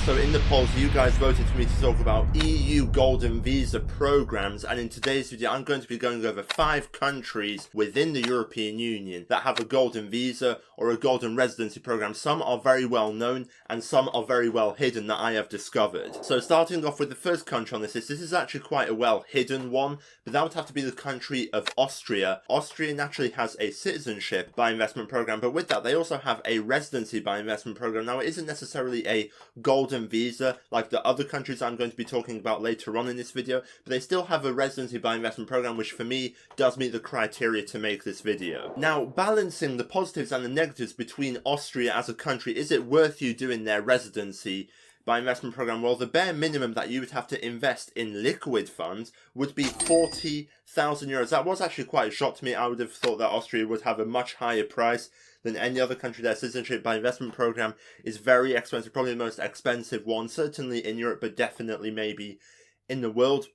So in the polls, you guys voted for me to talk about EU golden visa programs, and in today's video I'm going to be going over 5 countries within the European Union that have a golden visa or a golden residency program. Some are very well known and some are very well hidden that I have discovered. So starting off with the first country on this list, this is actually quite a well hidden one, but that would have to be the country of Austria. Austria naturally has a citizenship by investment program, but with that they also have a residency by investment program. Now it isn't necessarily a golden visa like the other countries I'm going to be talking about later on in this video, but they still have a residency by investment program, which for me does meet the criteria to make this video. Now, balancing the positives and the negatives between Austria as a country, is it worth you doing their residency by investment program? Well, the bare minimum that you would have to invest in liquid funds would be 40,000 euros. That was actually quite a shock to me. I would have thought that Austria would have a much higher price than any other country. Their citizenship by investment program is very expensive, probably the most expensive one, certainly in Europe, but definitely maybe in the world.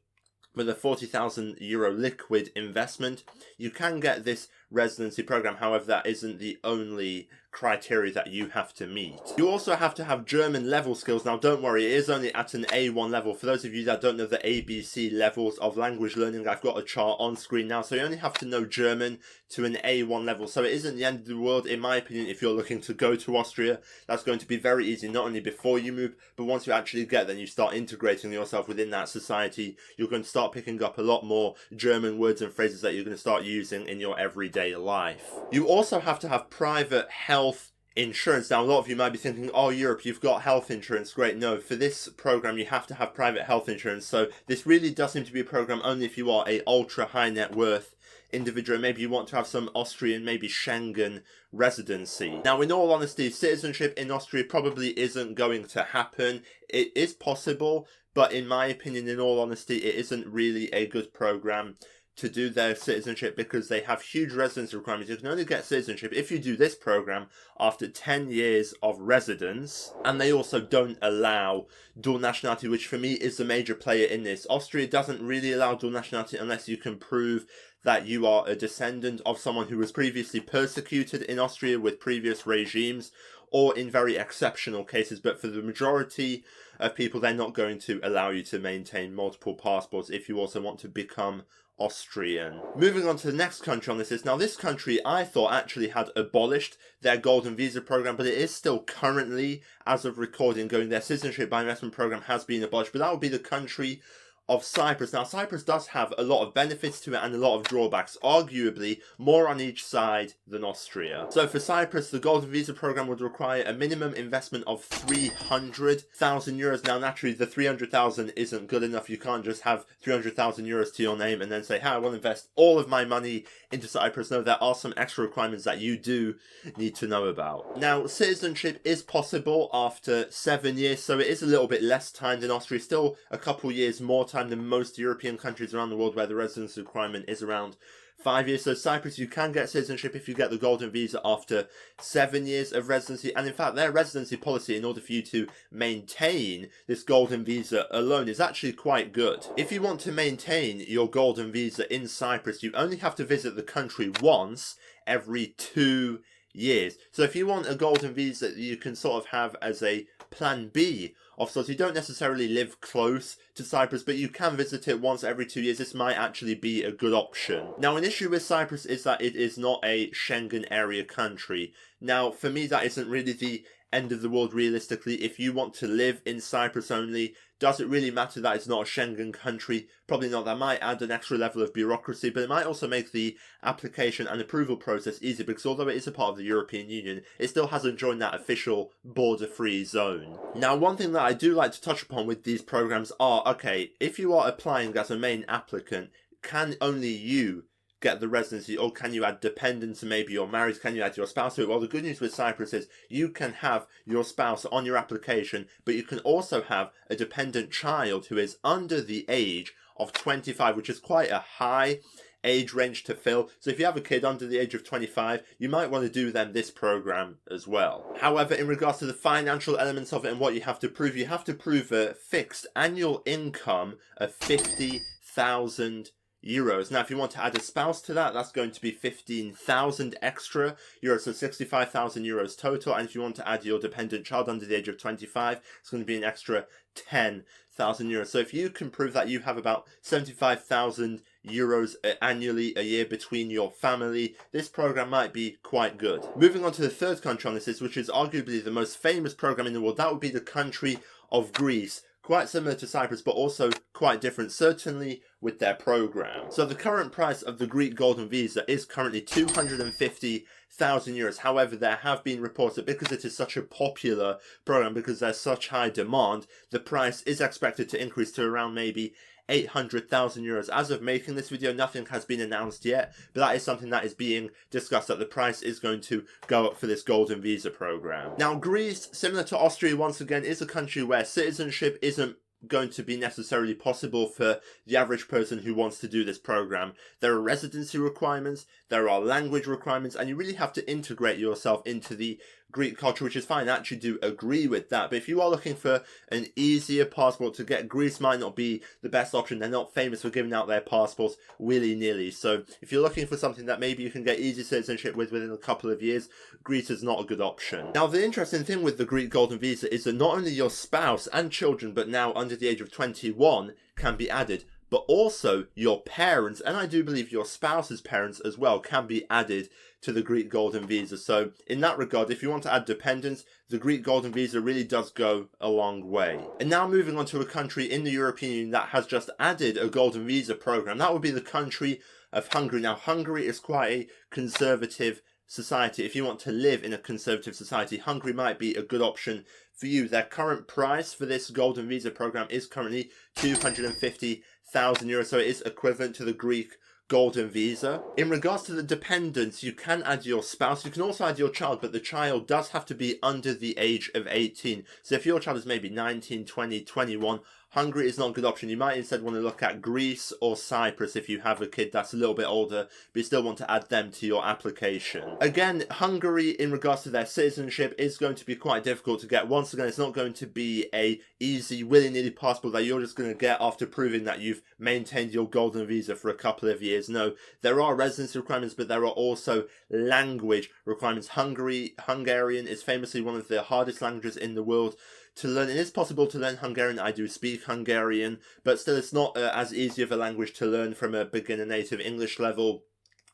With a 40,000 euro liquid investment, you can get this residency program. However, that isn't the only criteria that you have to meet. You also have to have German level skills. Now don't worry, it is only at an A1 level. For those of you that don't know the ABC levels of language learning, I've got a chart on screen now, so you only have to know German to an A1 level. So it isn't the end of the world, in my opinion. If you're looking to go to Austria, that's going to be very easy, not only before you move, but once you actually get there and you start integrating yourself within that society, you're going to start picking up a lot more German words and phrases that you're going to start using in your everyday life. You also have to have private health insurance. Now a lot of you might be thinking, oh, Europe, you've got health insurance, great. No, for this program you have to have private health insurance. So this really does seem to be a program only if you are a ultra high net worth individual. Maybe you want to have some Austrian, maybe Schengen residency. Now in all honesty, citizenship in Austria probably isn't going to happen. It is possible, but in my opinion, in all honesty, it isn't really a good program to do their citizenship, because they have huge residency requirements. You can only get citizenship if you do this program after 10 years of residence, and they also don't allow dual nationality, which for me is the major player in this. Austria doesn't really allow dual nationality unless you can prove that you are a descendant of someone who was previously persecuted in Austria with previous regimes, or in very exceptional cases. But for the majority of people, they're not going to allow you to maintain multiple passports if you also want to become Austrian. Moving on to the next country on this list. Now this country I thought actually had abolished their golden visa program, but it is still currently, as of recording, going. Their citizenship by investment program has been abolished, but that would be the country of Cyprus. Now Cyprus does have a lot of benefits to it and a lot of drawbacks, arguably more on each side than Austria. So for Cyprus, the golden visa program would require a minimum investment of 300,000 euros. Now naturally the 300,000 isn't good enough. You can't just have 300,000 euros to your name and then say, hey, I want to invest all of my money into Cyprus. No, there are some extra requirements that you do need to know about. Now citizenship is possible after 7 years, so it is a little bit less time than Austria, still a couple years more time than most European countries around the world, where the residency requirement is around 5 years. So Cyprus, you can get citizenship if you get the golden visa after 7 years of residency. And in fact, their residency policy, in order for you to maintain this golden visa alone, is actually quite good. If you want to maintain your golden visa in Cyprus, you only have to visit the country once every 2 years. So if you want a golden visa, you can sort of have as a plan B of sorts. You don't necessarily live close to Cyprus, but you can visit it once every 2 years. This might actually be a good option. Now, an issue with Cyprus is that it is not a Schengen area country. Now, for me, that isn't really the end of the world realistically. If you want to live in Cyprus only, does it really matter that it's not a Schengen country? Probably not. That might add an extra level of bureaucracy, but it might also make the application and approval process easier, because although it is a part of the European Union, it still hasn't joined that official border-free zone. Now, one thing that I do like to touch upon with these programs are, okay, if you are applying as a main applicant, can only you get the residency, or can you add dependents, and maybe you're married, can you add your spouse to it? Well, the good news with Cyprus is you can have your spouse on your application, but you can also have a dependent child who is under the age of 25, which is quite a high age range to fill. So if you have a kid under the age of 25, you might want to do them this program as well. However, in regards to the financial elements of it and what you have to prove a fixed annual income of 50,000 euros. Now, if you want to add a spouse to that, that's going to be 15,000 extra euros, so 65,000 euros total. And if you want to add your dependent child under the age of 25, it's going to be an extra 10,000 euros. So if you can prove that you have about 75,000 euros annually a year between your family, this program might be quite good. Moving on to the third country on this list, which is arguably the most famous program in the world, that would be the country of Greece. Quite similar to Cyprus, but also quite different, certainly with their program. So the current price of the Greek Golden Visa is currently 250,000 euros. However, there have been reports that because it is such a popular program, because there's such high demand, the price is expected to increase to around maybe 800,000 euros. As of making this video, nothing has been announced yet, but that is something that is being discussed, that the price is going to go up for this Golden Visa program. Now, Greece, similar to Austria once again, is a country where citizenship isn't going to be necessarily possible for the average person who wants to do this program. There are residency requirements, there are language requirements, and you really have to integrate yourself into the Greek culture, which is fine. I actually do agree with that. But if you are looking for an easier passport to get, Greece might not be the best option. They're not famous for giving out their passports willy-nilly. So if you're looking for something that maybe you can get easy citizenship with within a couple of years, Greece is not a good option. Now, the interesting thing with the Greek Golden Visa is that not only your spouse and children, but now under the age of 21, can be added, but also your parents, and I do believe your spouse's parents as well, can be added to the Greek Golden Visa. So in that regard, if you want to add dependents, the Greek Golden Visa really does go a long way. And now moving on to a country in the European Union that has just added a Golden Visa program, that would be the country of Hungary. Now, Hungary is quite a conservative society. If you want to live in a conservative society, Hungary might be a good option for you. Their current price for this Golden Visa program is currently 250,000 euros, so it is equivalent to the Greek Golden Visa. In regards to the dependents, you can add your spouse, you can also add your child, but the child does have to be under the age of 18. So if your child is maybe 19, 20, 21, Hungary is not a good option. You might instead want to look at Greece or Cyprus if you have a kid that's a little bit older, but you still want to add them to your application. Again, Hungary, in regards to their citizenship, is going to be quite difficult to get. Once again, it's not going to be a easy, willy-nilly passport that you're just going to get after proving that you've maintained your Golden Visa for a couple of years. No, there are residency requirements, but there are also language requirements. Hungarian is famously one of the hardest languages in the world to learn. It is possible to learn Hungarian. I do speak Hungarian, but still it's not as easy of a language to learn from a beginner native English level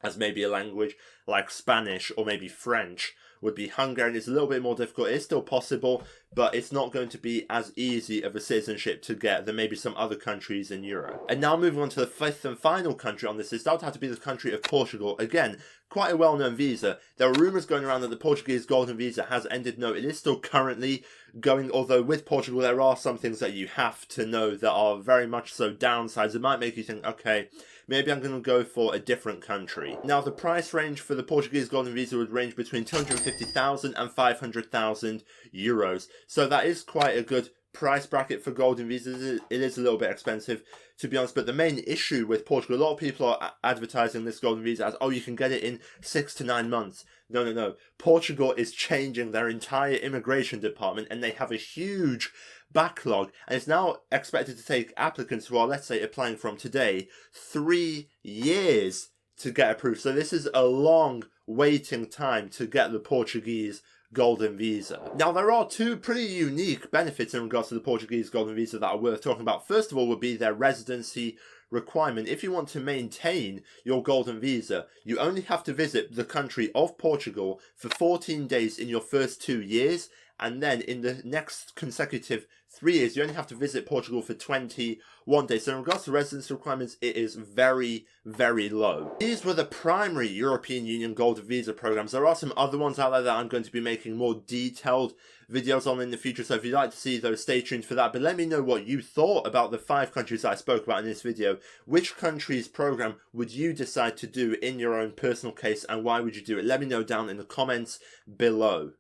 as maybe a language like Spanish or maybe French would be. Hungarian is a little bit more difficult. It is still possible, but it's not going to be as easy of a citizenship to get than maybe some other countries in Europe. And now moving on to the fifth and final country on this list, that would have to be the country of Portugal. Again, quite a well-known visa. There are rumours going around that the Portuguese Golden Visa has ended. No, it is still currently going, although with Portugal there are some things that you have to know that are very much so downsides. It might make you think, okay, maybe I'm going to go for a different country. Now, the price range for the Portuguese Golden Visa would range between 250,000 and 500,000 euros. So that is quite a good price bracket for Golden Visas. It is a little bit expensive, to be honest, but the main issue with Portugal, a lot of people are advertising this Golden Visa as, oh, you can get it in 6 to 9 months. No. Portugal is changing their entire immigration department, and they have a huge backlog, and it's now expected to take applicants who are, let's say, applying from today, 3 years to get approved. So this is a long waiting time to get the Portuguese Golden Visa. Now, there are two pretty unique benefits in regards to the Portuguese Golden Visa that are worth talking about. First of all would be their residency requirement. If you want to maintain your Golden Visa, you only have to visit the country of Portugal for 14 days in your first 2 years, and then in the next consecutive 3 years, you only have to visit Portugal for 21 days. So in regards to residency requirements, it is very, very low. These were the primary European Union Golden Visa programs. There are some other ones out there that I'm going to be making more detailed videos on in the future, so if you'd like to see those, stay tuned for that. But let me know what you thought about the 5 countries that I spoke about in this video. Which country's program would you decide to do in your own personal case, and why would you do it? Let me know down in the comments below.